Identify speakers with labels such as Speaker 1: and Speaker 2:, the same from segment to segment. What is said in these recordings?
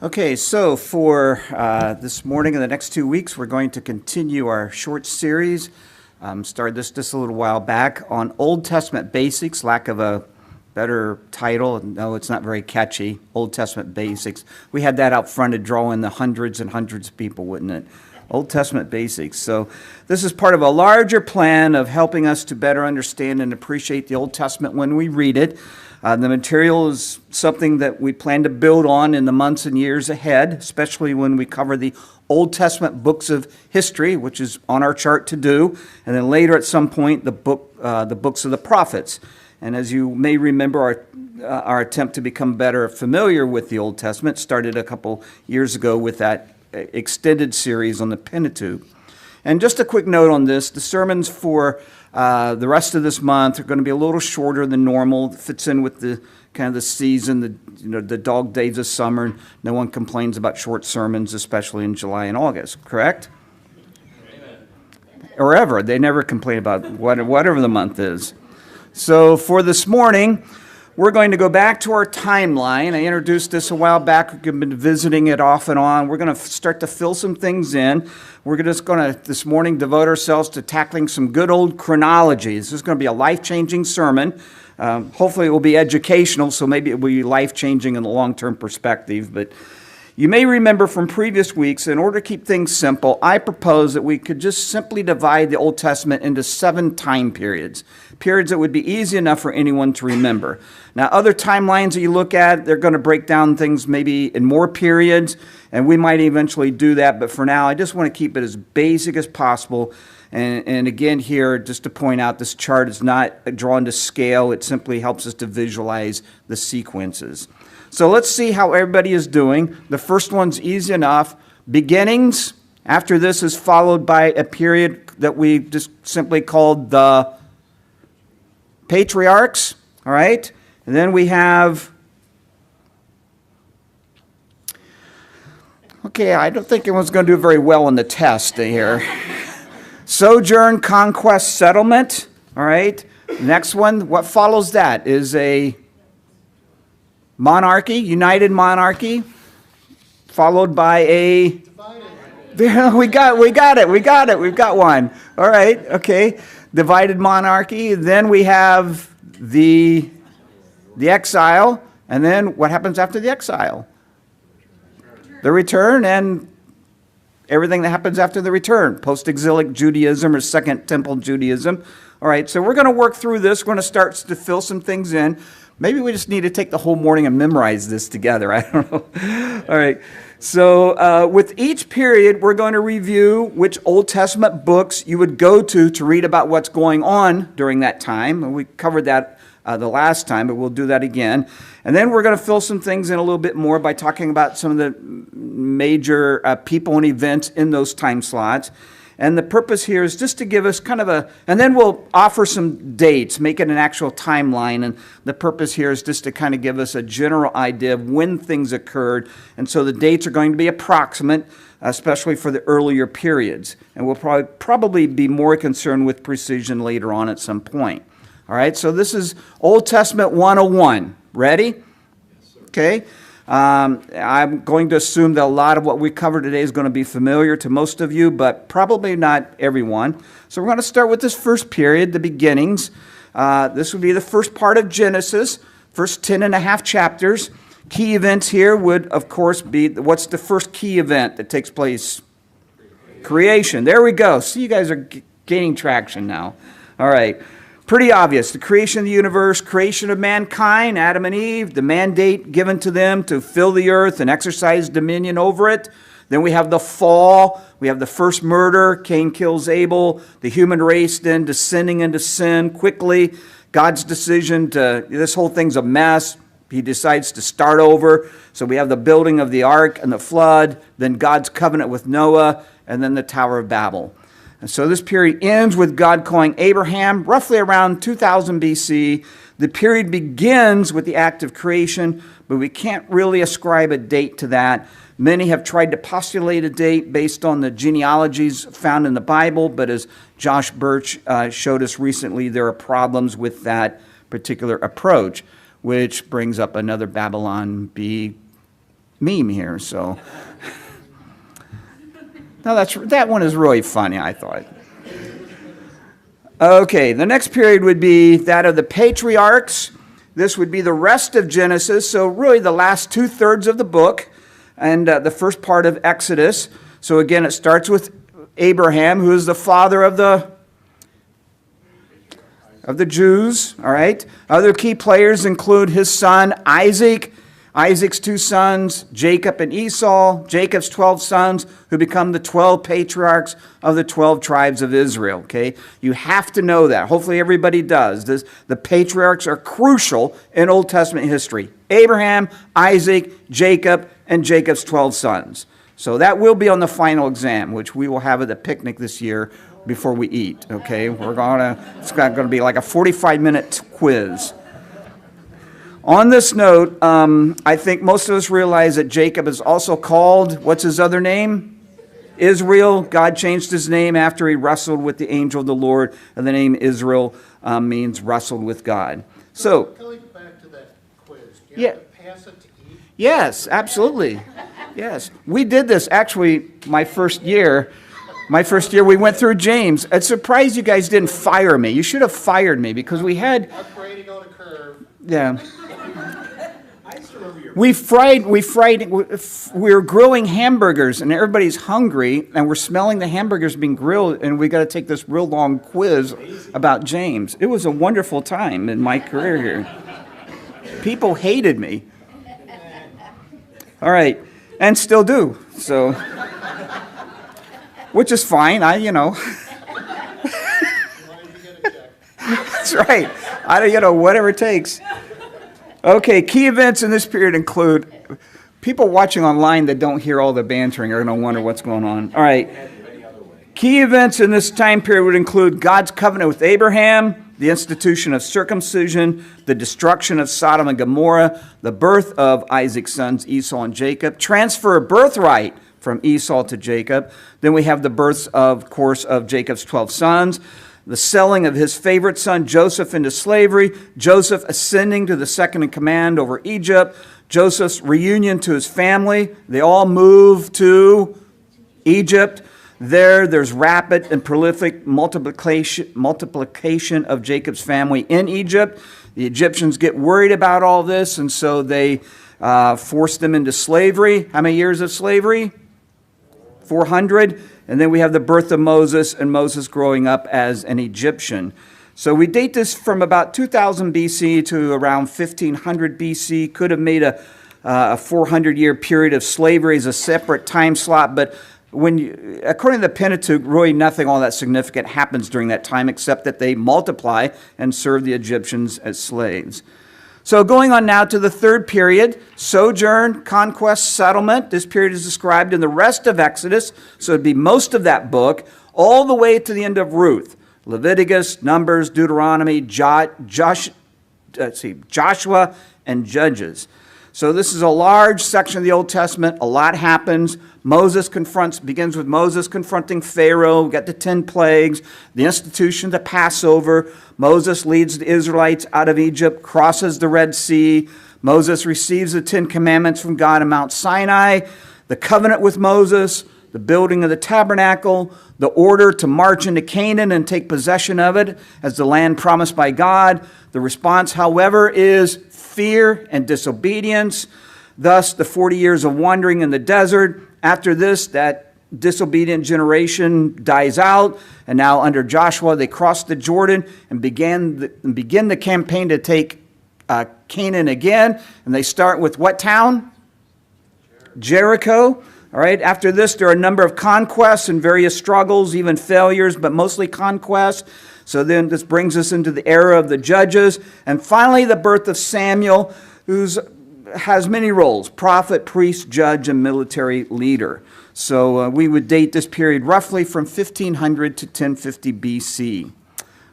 Speaker 1: Okay, so for this morning and the next 2 weeks, we're going to continue our short series. Started this just a little while back on Old Testament basics, lack of a better title. No, it's not very catchy, Old Testament basics. We had that out front to draw in the hundreds and hundreds of people, wouldn't it? Old Testament basics. So this is part of a larger plan of helping us to better understand and appreciate the Old Testament when we read it. The material is something that we plan to build on in the months and years ahead, especially when we cover the Old Testament books of history, which is on our chart to do, and then later at some point the books of the prophets. And as you may remember, our attempt to become better familiar with the Old Testament started a couple years ago with that extended series on the Pentateuch. And just a quick note on this, the sermons for the rest of this month are going to be a little shorter than normal. It fits in with the kind of the season, the dog days of summer. No one complains about short sermons, especially in July and August, correct? Amen. Or ever. They never complain about whatever the month is. So for this morning, we're going to go back to our timeline. I introduced this a while back. We've been visiting it off and on. We're going to start to fill some things in. We're just going to, this morning, devote ourselves to tackling some good old chronology. This is going to be a life-changing sermon. Hopefully it will be educational, so maybe it will be life-changing in the long-term perspective. But you may remember from previous weeks, in order to keep things simple, I propose that we could just simply divide the Old Testament into 7 time periods that would be easy enough for anyone to remember. Now, other timelines that you look at, they're going to break down things maybe in more periods, and we might eventually do that. But for now, I just want to keep it as basic as possible. And again here, just to point out, this chart is not drawn to scale. It simply helps us to visualize the sequences. So let's see how everybody is doing. The first one's easy enough. Beginnings. After this is followed by a period that we just simply called the patriarchs. All right? And then we have... Okay, I don't think anyone's going to do very well on the test here. Sojourn, conquest, settlement. All right? Next one, what follows that is a monarchy, united monarchy, followed by a... Divided. We got it. We've got one. All right, okay. Divided monarchy. Then we have the exile. And then what happens after the exile? The return and everything that happens after the return. Post-exilic Judaism or Second Temple Judaism. All right, so we're going to work through this. We're going to start to fill some things in. Maybe we just need to take the whole morning and memorize this together. I don't know. All right. So with each period, we're going to review which Old Testament books you would go to read about what's going on during that time. And we covered that the last time, but we'll do that again. And then we're going to fill some things in a little bit more by talking about some of the major people and events in those time slots. And the purpose here is just to give us kind of and then we'll offer some dates, make it an actual timeline. And the purpose here is just to kind of give us a general idea of when things occurred. And so the dates are going to be approximate, especially for the earlier periods. And we'll probably be more concerned with precision later on at some point. All right, so this is Old Testament 101. Ready? Yes, sir. Okay. I'm going to assume that a lot of what we cover today is going to be familiar to most of you, but probably not everyone. So we're going to start with this first period, the beginnings. This would be the first part of Genesis, first 10 and a half chapters. Key events here would, of course, be, what's the first key event that takes place? Creation. There we go. See, you guys are gaining traction now. All right. Pretty obvious. The creation of the universe, creation of mankind, Adam and Eve, the mandate given to them to fill the earth and exercise dominion over it. Then we have the fall. We have the first murder. Cain kills Abel. The human race then descending into sin quickly. God's decision this whole thing's a mess. He decides to start over. So we have the building of the ark and the flood, then God's covenant with Noah, and then the Tower of Babel. And so this period ends with God calling Abraham roughly around 2000 BC. The period begins with the act of creation, but we can't really ascribe a date to that. Many have tried to postulate a date based on the genealogies found in the Bible, but as Josh Birch showed us recently, there are problems with that particular approach, which brings up another Babylon B meme here, so. No, that one is really funny, I thought. Okay, the next period would be that of the patriarchs. This would be the rest of Genesis, so really the last 2/3 of the book and the first part of Exodus. So again, it starts with Abraham, who is the father of the Jews, all right? Other key players include his son Isaac, Isaac's 2 sons, Jacob and Esau, Jacob's 12 sons, who become the 12 patriarchs of the 12 tribes of Israel, okay? You have to know that. Hopefully everybody does. The patriarchs are crucial in Old Testament history. Abraham, Isaac, Jacob, and Jacob's 12 sons. So that will be on the final exam, which we will have at the picnic this year before we eat, okay? It's going to be like a 45-minute quiz. On this note, I think most of us realize that Jacob is also called, what's his other name? Israel. God changed his name after he wrestled with the angel of the Lord, and the name Israel means wrestled with God. So,
Speaker 2: going back to that quiz, do you have to pass it to eat?
Speaker 1: Yes, absolutely. Yes. We did this actually my first year. We went through James. I'm surprised you guys didn't fire me. You should have fired me because we had...
Speaker 2: Upgrading on a curve.
Speaker 1: Yeah. We were grilling hamburgers, and everybody's hungry, and we're smelling the hamburgers being grilled, and we got to take this real long quiz about James. It was a wonderful time in my career here. People hated me. All right, and still do, so, which is fine, That's right. Whatever it takes. Okay, key events in this period include people watching online that don't hear all the bantering are going to wonder what's going on. All right. Key events in this time period would include God's covenant with Abraham, the institution of circumcision, the destruction of Sodom and Gomorrah, the birth of Isaac's sons Esau and Jacob, transfer of birthright from Esau to Jacob. Then we have the births, of course, of Jacob's 12 sons, the selling of his favorite son Joseph into slavery, Joseph ascending to the second in command over Egypt, Joseph's reunion to his family. They all move to Egypt. There's rapid and prolific multiplication of Jacob's family in Egypt. The Egyptians get worried about all this, and so they force them into slavery. How many years of slavery? 400. And then we have the birth of Moses and Moses growing up as an Egyptian. So we date this from about 2000 BC to around 1500 BC. Could have made a 400-year period of slavery as a separate time slot, but according to the Pentateuch, really nothing all that significant happens during that time except that they multiply and serve the Egyptians as slaves. So going on now to the third period, sojourn, conquest, settlement. This period is described in the rest of Exodus, so it'd be most of that book, all the way to the end of Ruth. Leviticus, Numbers, Deuteronomy, Joshua, and Judges. So this is a large section of the Old Testament. A lot happens. Begins with Moses confronting Pharaoh. We got the 10 plagues, the institution of the Passover. Moses leads the Israelites out of Egypt, crosses the Red Sea. Moses receives the 10 commandments from God on Mount Sinai, the covenant with Moses, the building of the tabernacle, the order to march into Canaan and take possession of it as the land promised by God. The response, however, is fear and disobedience. Thus, the 40 years of wandering in the desert. After this, that disobedient generation dies out, and now under Joshua, they cross the Jordan and begin the campaign to take Canaan again. And they start with what town? Jericho. All right. After this, there are a number of conquests and various struggles, even failures, but mostly conquests. So then this brings us into the era of the Judges. And finally, the birth of Samuel, who has many roles: prophet, priest, judge, and military leader. So we would date this period roughly from 1500 to 1050 BC.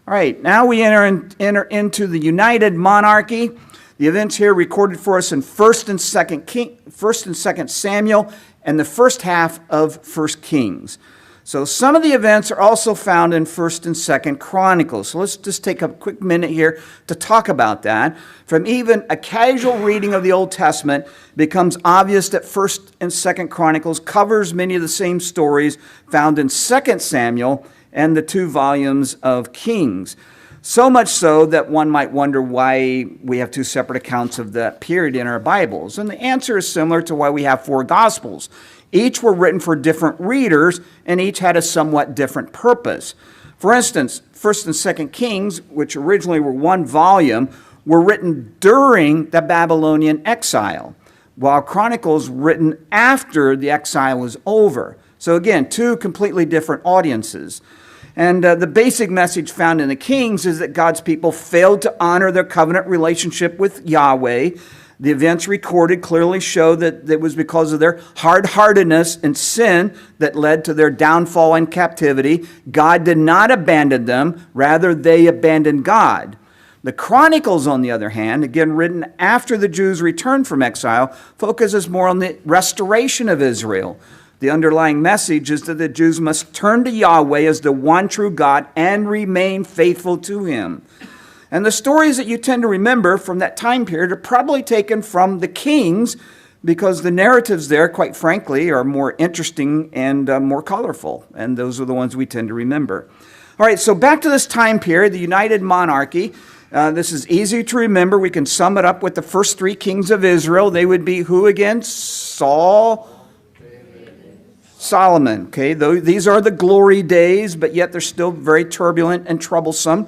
Speaker 1: All right, now we enter into the United Monarchy. The events here recorded for us in 1st and 2nd Samuel and the first half of 1 Kings. So some of the events are also found in 1st and 2nd Chronicles. So let's just take a quick minute here to talk about that. From even a casual reading of the Old Testament, it becomes obvious that 1st and 2nd Chronicles covers many of the same stories found in 2nd Samuel and the 2 volumes of Kings. So much so that one might wonder why we have 2 separate accounts of that period in our Bibles. And the answer is similar to why we have 4 Gospels. Each were written for different readers, and each had a somewhat different purpose. For instance, 1st and 2nd Kings, which originally were 1 volume, were written during the Babylonian exile, while Chronicles written after the exile was over. So again, 2 completely different audiences. And the basic message found in the Kings is that God's people failed to honor their covenant relationship with Yahweh. The events recorded clearly show that it was because of their hard-heartedness and sin that led to their downfall and captivity. God did not abandon them. Rather, they abandoned God. The Chronicles, on the other hand, again written after the Jews returned from exile, focuses more on the restoration of Israel. The underlying message is that the Jews must turn to Yahweh as the one true God and remain faithful to Him. And the stories that you tend to remember from that time period are probably taken from the Kings, because the narratives there, quite frankly, are more interesting and more colorful. And those are the ones we tend to remember. All right, so back to this time period, the United Monarchy. This is easy to remember. We can sum it up with the first 3 kings of Israel. They would be who again? Solomon. Okay, these are the glory days, but yet they're still very turbulent and troublesome.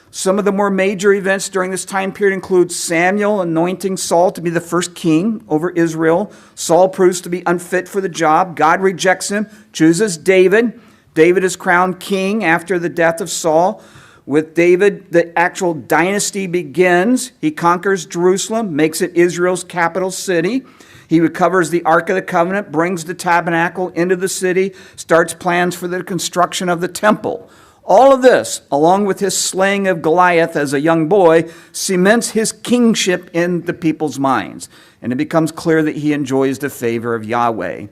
Speaker 1: Some of the more major events during this time period include Samuel anointing Saul to be the first king over Israel. Saul proves to be unfit for the job. God rejects him, chooses David. David is crowned king after the death of Saul. With David, the actual dynasty begins. He conquers Jerusalem, makes it Israel's capital city. He recovers the Ark of the Covenant, brings the tabernacle into the city, starts plans for the construction of the temple. All of this, along with his slaying of Goliath as a young boy, cements his kingship in the people's minds. And it becomes clear that he enjoys the favor of Yahweh.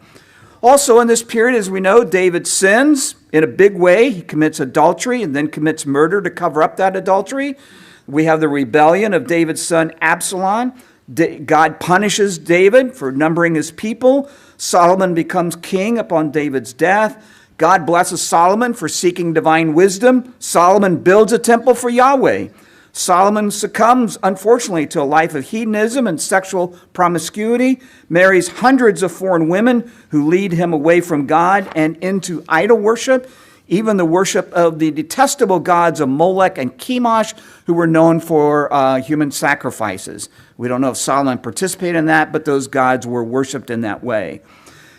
Speaker 1: Also in this period, as we know, David sins in a big way. He commits adultery and then commits murder to cover up that adultery. We have the rebellion of David's son Absalom. God punishes David for numbering his people. Solomon becomes king upon David's death. God blesses Solomon for seeking divine wisdom. Solomon builds a temple for Yahweh. Solomon succumbs, unfortunately, to a life of hedonism and sexual promiscuity, marries hundreds of foreign women who lead him away from God and into idol worship, even the worship of the detestable gods of Molech and Chemosh, who were known for human sacrifices. We don't know if Solomon participated in that, but those gods were worshipped in that way.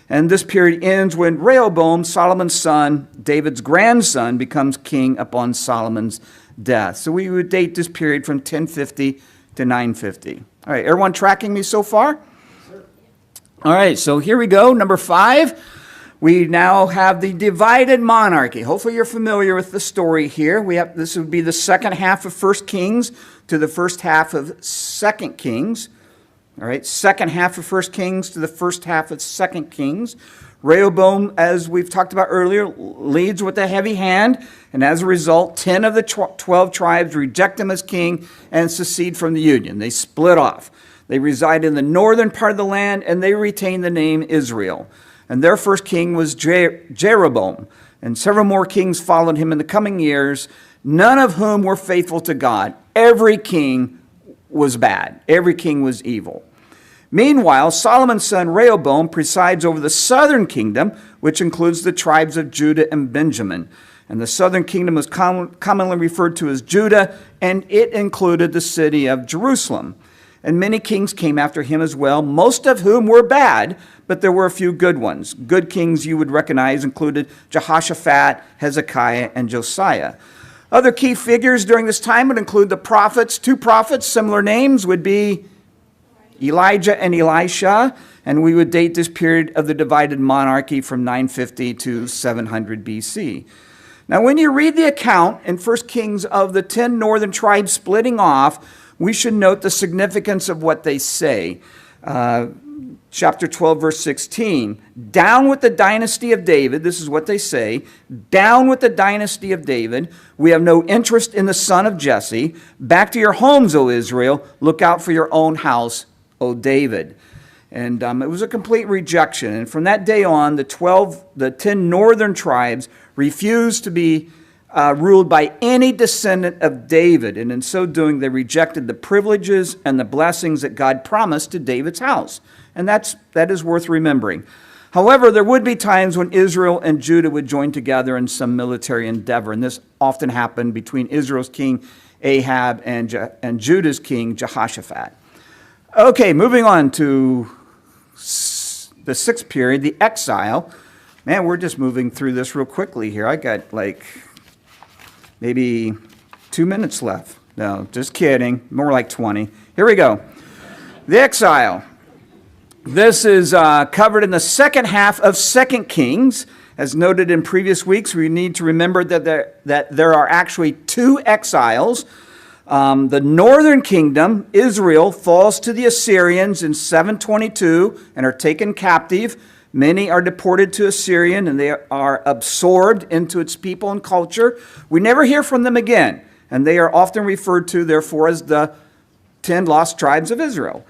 Speaker 1: And this period ends when Rehoboam, Solomon's son, David's grandson, becomes king upon Solomon's death. So we would date this period from 1050 to 950. All right, everyone tracking me so far? All right, so here we go. Number 5, we now have the divided monarchy. Hopefully you're familiar with the story here. This would be the second half of 1 Kings to the first half of 2 Kings. All right, second half of 1 Kings to the first half of 2 Kings. Rehoboam, as we've talked about earlier, leads with a heavy hand, and as a result, 10 of the 12 tribes reject him as king and secede from the union. They split off. They reside in the northern part of the land, and they retain the name Israel. And their first king was Jeroboam, and several more kings followed him in the coming years, none of whom were faithful to God. Every king was bad. Every king was evil. Meanwhile, Solomon's son Rehoboam presides over the southern kingdom, which includes the tribes of Judah and Benjamin. And the southern kingdom was commonly referred to as Judah, and it included the city of Jerusalem. And many kings came after him as well, most of whom were bad, but there were a few good ones. Good kings you would recognize included Jehoshaphat, Hezekiah, and Josiah. Other key figures during this time would include the prophets. 2 prophets, similar names, would be Elijah and Elisha, and we would date this period of the divided monarchy from 950 to 700 BC. Now, when you read the account in 1 Kings of the 10 northern tribes splitting off, we should note the significance of what they say. chapter 12, verse 16. Down with the dynasty of David. This is what they say. Down with the dynasty of David. We have no interest in the son of Jesse. Back to your homes, O Israel. Look out for your own house, O David. And it was a complete rejection. And from that day on, the 10 northern tribes refused to be ruled by any descendant of David. And in so doing, they rejected the privileges and the blessings that God promised to David's house. And that is worth remembering. However, there would be times when Israel and Judah would join together in some military endeavor. And this often happened between Israel's king Ahab and Judah's king Jehoshaphat. Okay, moving on to the sixth period, the exile. Man, we're just moving through this real quickly here. I got like maybe 2 minutes left. No, just kidding. More like 20. Here we go. The exile. This is covered in the second half of 2 Kings. As noted in previous weeks, we need to remember that there are actually 2 exiles. The northern kingdom, Israel, falls to the Assyrians in 722 and are taken captive. Many are deported to Assyrian and they are absorbed into its people and culture. We never hear from them again, and they are often referred to, therefore, as the 10 lost tribes of Israel.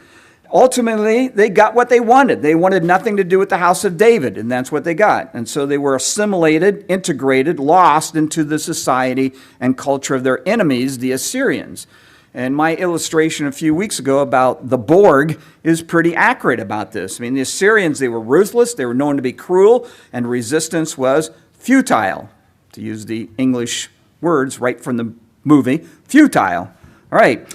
Speaker 1: Ultimately, they got what they wanted. They wanted nothing to do with the house of David, and that's what they got. And so they were assimilated, integrated, lost into the society and culture of their enemies, the Assyrians. And my illustration a few weeks ago about the Borg is pretty accurate about this. I mean, the Assyrians, they were ruthless, they were known to be cruel, and resistance was futile, to use the English words right from the movie, futile. All right.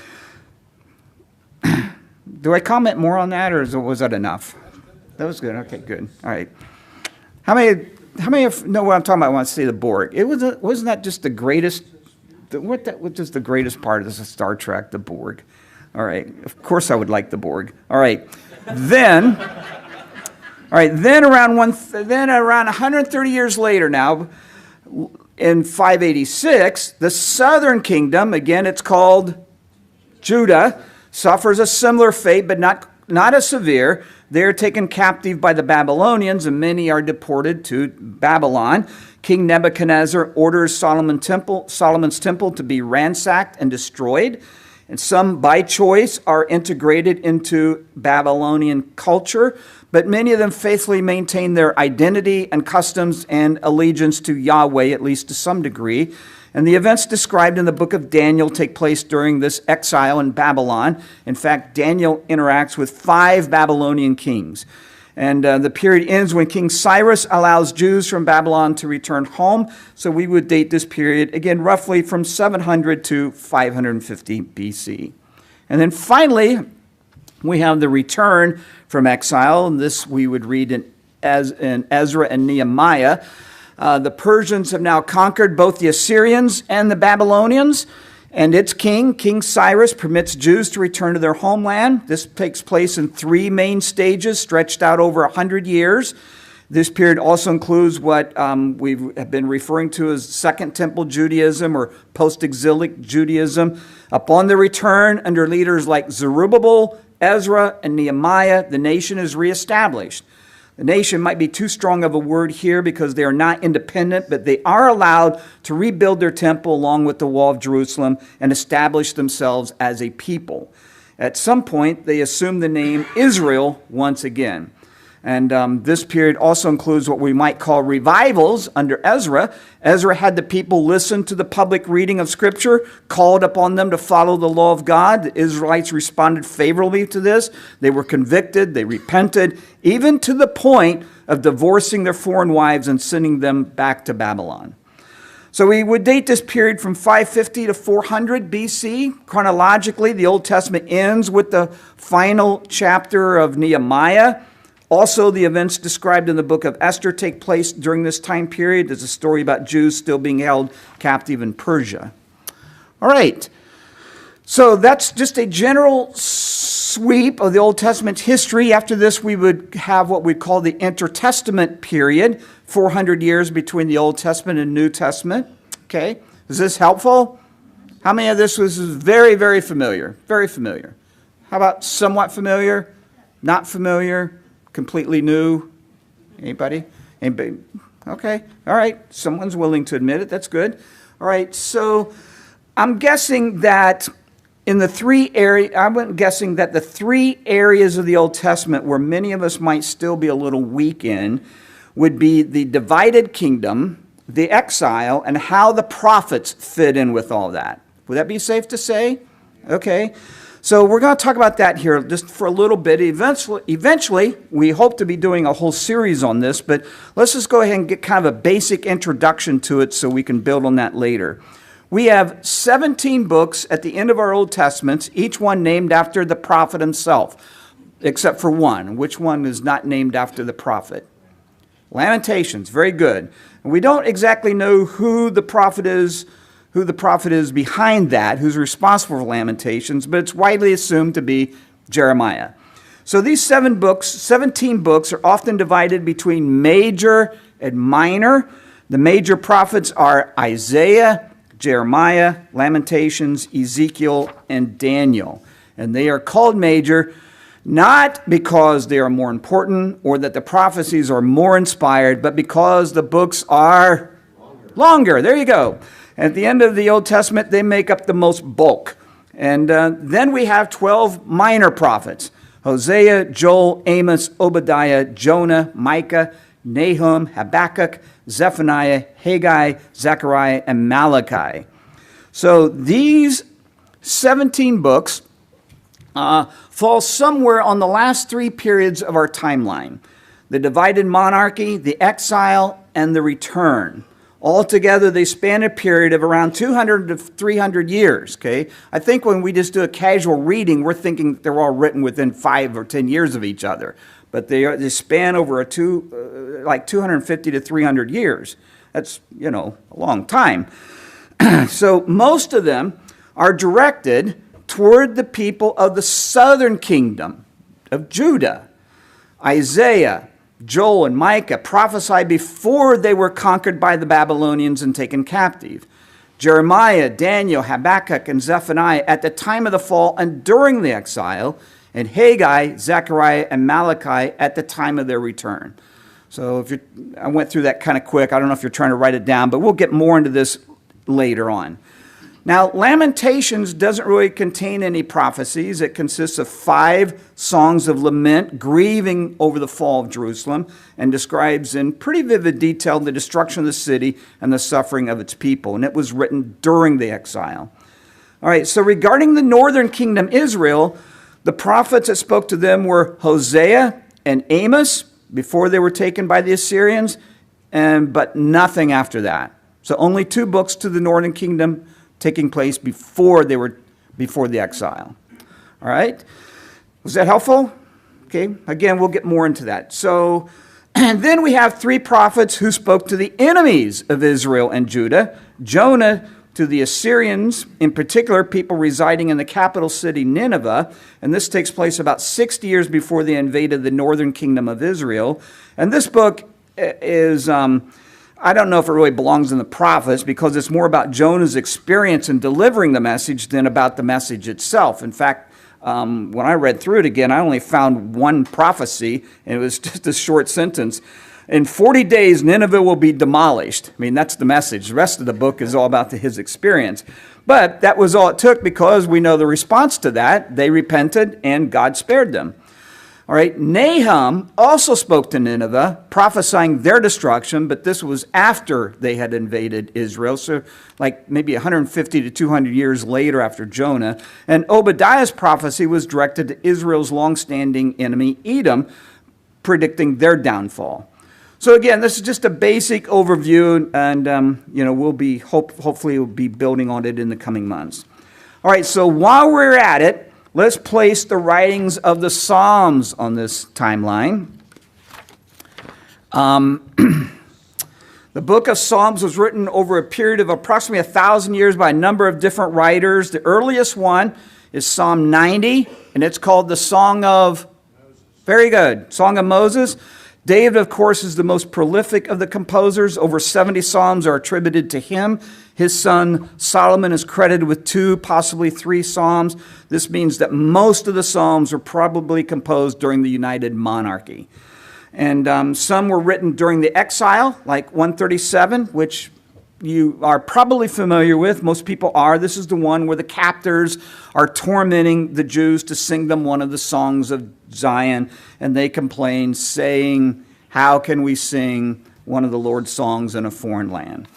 Speaker 1: Do I comment more on that, or was that enough? That was good. Okay, good. All right. How many know what I'm talking about? I want to say the Borg. Wasn't that just the greatest? What is the greatest part of this Star Trek? The Borg. All right. Of course, I would like the Borg. All right. Then around 130 years later, now in 586, the southern kingdom, again, it's called Judah, suffers a similar fate, but not as severe. They're taken captive by the Babylonians, and many are deported to Babylon. King Nebuchadnezzar orders Solomon's temple to be ransacked and destroyed. And some, by choice, are integrated into Babylonian culture, but many of them faithfully maintain their identity and customs and allegiance to Yahweh, at least to some degree. And the events described in the book of Daniel take place during this exile in Babylon. In fact, Daniel interacts with 5 Babylonian kings. And the period ends when King Cyrus allows Jews from Babylon to return home. So we would date this period, again, roughly from 700 to 550 BC. And then finally, we have the return from exile. And this we would read in Ezra and Nehemiah. The Persians have now conquered both the Assyrians and the Babylonians, and its king, King Cyrus, permits Jews to return to their homeland. This takes place in 3 main stages, stretched out over 100 years. This period also includes what we have been referring to as Second Temple Judaism or post-exilic Judaism. Upon the return, under leaders like Zerubbabel, Ezra, and Nehemiah, the nation is reestablished. The nation might be too strong of a word here because they are not independent, but they are allowed to rebuild their temple along with the wall of Jerusalem and establish themselves as a people. At some point, they assume the name Israel once again. And this period also includes what we might call revivals under Ezra. Ezra had the people listen to the public reading of Scripture, called upon them to follow the law of God. The Israelites responded favorably to this. They were convicted, they repented, even to the point of divorcing their foreign wives and sending them back to Babylon. So we would date this period from 550 to 400 BC. Chronologically, the Old Testament ends with the final chapter of Nehemiah. Also, the events described in the book of Esther take place during this time period. There's a story about Jews still being held captive in Persia. All right. So that's just a general sweep of the Old Testament history. After this, we would have what we call the intertestament period, 400 years between the Old Testament and New Testament. Okay. Is this helpful? How many of this was very, very familiar? Very familiar. How about somewhat familiar? Not familiar? Completely new? Anybody? Anybody? Okay. All right. Someone's willing to admit it. That's good. All right. So I'm guessing that I'm guessing that the three areas of the Old Testament where many of us might still be a little weak in would be the divided kingdom, the exile, and how the prophets fit in with all that. Would that be safe to say? Okay. So we're going to talk about that here just for a little bit. Eventually, we hope to be doing a whole series on this, but let's just go ahead and get kind of a basic introduction to it so we can build on that later. We have 17 books at the end of our Old Testaments, each one named after the prophet himself, except for one. Which one is not named after the prophet? Lamentations, very good. And we don't exactly know who the prophet is behind that, who's responsible for Lamentations, but it's widely assumed to be Jeremiah. So these 17 books are often divided between major and minor. The major prophets are Isaiah, Jeremiah, Lamentations, Ezekiel, and Daniel. And they are called major not because they are more important or that the prophecies are more inspired, but because the books are longer. There you go. At the end of the Old Testament, they make up the most bulk. And then we have 12 minor prophets: Hosea, Joel, Amos, Obadiah, Jonah, Micah, Nahum, Habakkuk, Zephaniah, Haggai, Zechariah, and Malachi. So these 17 books fall somewhere on the last three periods of our timeline: the divided monarchy, the exile, and the return. Altogether, they span a period of around 200 to 300 years, okay? I think when we just do a casual reading, we're thinking they're all written within 5 or 10 years of each other. But they span over like 250 to 300 years. That's, a long time. So most of them are directed toward the people of the southern kingdom of Judah. Isaiah, Joel, and Micah prophesied before they were conquered by the Babylonians and taken captive. Jeremiah, Daniel, Habakkuk, and Zephaniah at the time of the fall and during the exile, and Haggai, Zechariah, and Malachi at the time of their return. So I went through that kind of quick. I don't know if you're trying to write it down, but we'll get more into this later on. Now, Lamentations doesn't really contain any prophecies. It consists of 5 songs of lament, grieving over the fall of Jerusalem, and describes in pretty vivid detail the destruction of the city and the suffering of its people. And it was written during the exile. All right, so regarding the northern kingdom, Israel, the prophets that spoke to them were Hosea and Amos before they were taken by the Assyrians, but nothing after that. So only 2 books to the northern kingdom taking place before the exile. All right? Was that helpful? Okay. Again, we'll get more into that. So, and then we have 3 prophets who spoke to the enemies of Israel and Judah. Jonah to the Assyrians, in particular, people residing in the capital city Nineveh. And this takes place about 60 years before they invaded the northern kingdom of Israel. And this book is I don't know if it really belongs in the prophets because it's more about Jonah's experience in delivering the message than about the message itself. In fact, when I read through it again, I only found one prophecy, and it was just a short sentence. In 40 days, Nineveh will be demolished. I mean, that's the message. The rest of the book is all about his experience. But that was all it took because we know the response to that. They repented, and God spared them. All right, Nahum also spoke to Nineveh, prophesying their destruction, but this was after they had invaded Israel, so like maybe 150 to 200 years later after Jonah. And Obadiah's prophecy was directed to Israel's longstanding enemy, Edom, predicting their downfall. So again, this is just a basic overview, and we'll be hopefully we'll be building on it in the coming months. All right, so while we're at it, let's place the writings of the Psalms on this timeline. The book of Psalms was written over a period of approximately 1,000 years by a number of different writers. The earliest one is Psalm 90, and it's called the Song of Moses. Very good, Song of Moses. David, of course, is the most prolific of the composers. Over 70 psalms are attributed to him. His son Solomon is credited with 2, possibly 3 psalms. This means that most of the psalms were probably composed during the United Monarchy. And some were written during the exile, like 137, which you are probably familiar with. Most people are. This is the one where the captors are tormenting the Jews to sing them one of the songs of Zion, and they complain, saying, "How can we sing one of the Lord's songs in a foreign land?"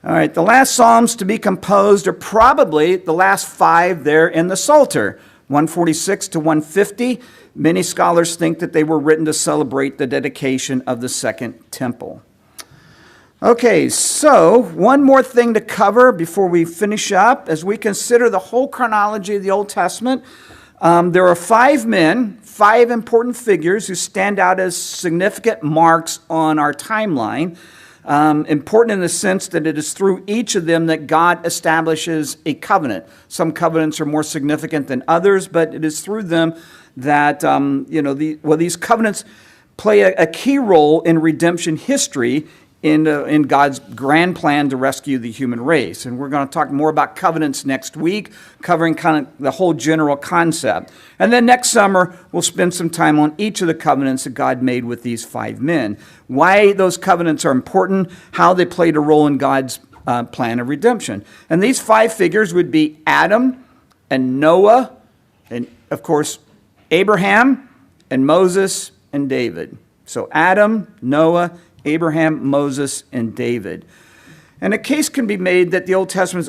Speaker 1: All right, the last psalms to be composed are probably the last 5 there in the Psalter, 146 to 150. Many scholars think that they were written to celebrate the dedication of the Second Temple. Okay, so one more thing to cover before we finish up. As we consider the whole chronology of the Old Testament, there are 5 men, 5 important figures who stand out as significant marks on our timeline. Important in the sense that it is through each of them that God establishes a covenant. Some covenants are more significant than others, but it is through them that these covenants play a key role in redemption history in God's grand plan to rescue the human race. And we're going to talk more about covenants next week, covering kind of the whole general concept. And then next summer, we'll spend some time on each of the covenants that God made with these 5 men. Why those covenants are important, how they played a role in God's plan of redemption. And these 5 figures would be Adam and Noah, and of course, Abraham and Moses and David. So Adam, Noah, Abraham, Moses, and David. And a case can be made that the Old Testament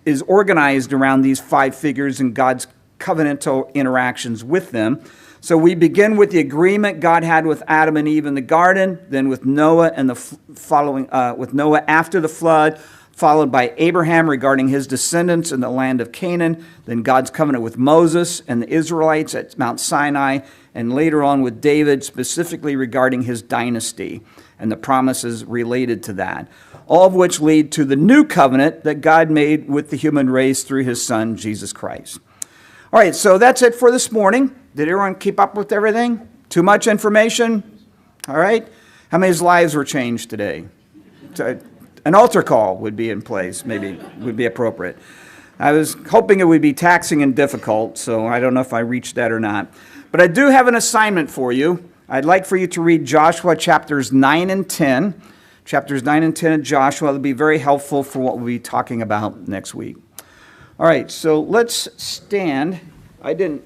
Speaker 1: is organized around these 5 figures and God's covenantal interactions with them. So we begin with the agreement God had with Adam and Eve in the garden, then with Noah and with Noah after the flood, followed by Abraham regarding his descendants in the land of Canaan, then God's covenant with Moses and the Israelites at Mount Sinai, and later on with David, specifically regarding his dynasty and the promises related to that, all of which lead to the new covenant that God made with the human race through his son, Jesus Christ. All right, so that's it for this morning. Did everyone keep up with everything? Too much information? All right. How many's lives were changed today? An altar call would be in place, maybe would be appropriate. I was hoping it would be taxing and difficult, so I don't know if I reached that or not. But I do have an assignment for you. I'd like for you to read Joshua chapters 9 and 10. Chapters 9 and 10 of Joshua. It'll be very helpful for what we'll be talking about next week. All right, so let's stand. I didn't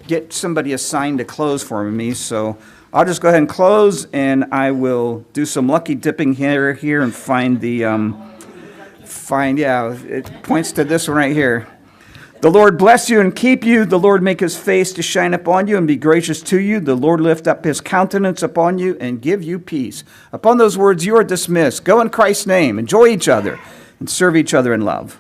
Speaker 1: get somebody assigned to close for me, so I'll just go ahead and close, and I will do some lucky dipping here and find the, it points to this one right here. The Lord bless you and keep you. The Lord make his face to shine upon you and be gracious to you. The Lord lift up his countenance upon you and give you peace. Upon those words, you are dismissed. Go in Christ's name. Enjoy each other and serve each other in love.